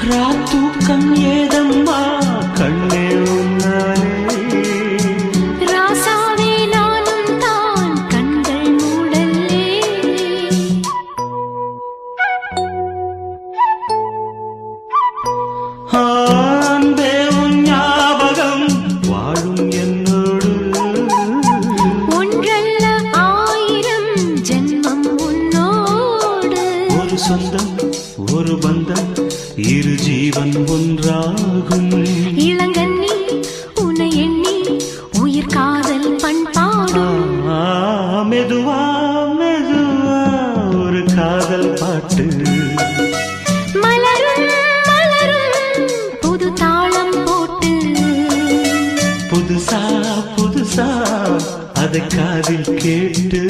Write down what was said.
ராத்தூக்கம் ஏதம்மா கண்ணே உன்னாலே ராசாவே நானும் தான் கண்கள் மூடல்லே அன்பே உன் ஞாபகம் வாழும் என்னோடு ஒன்றல்ல ஆயிரம் ஜென்மம் உன்னோடு ஒரு சொந்தம் ஒரு பந்தம் இரு ஜீவன் ஒன்றாகும் இளங்கண்ணி உன்னை எண்ணி உயிர் காதல் பண்பாடும் மெதுவா மெதுவா ஒரு காதல் பாட்டு மலரும் மலரும் புது தாளம் போட்டு புதுசா புதுசா அதை காதில் கேட்டு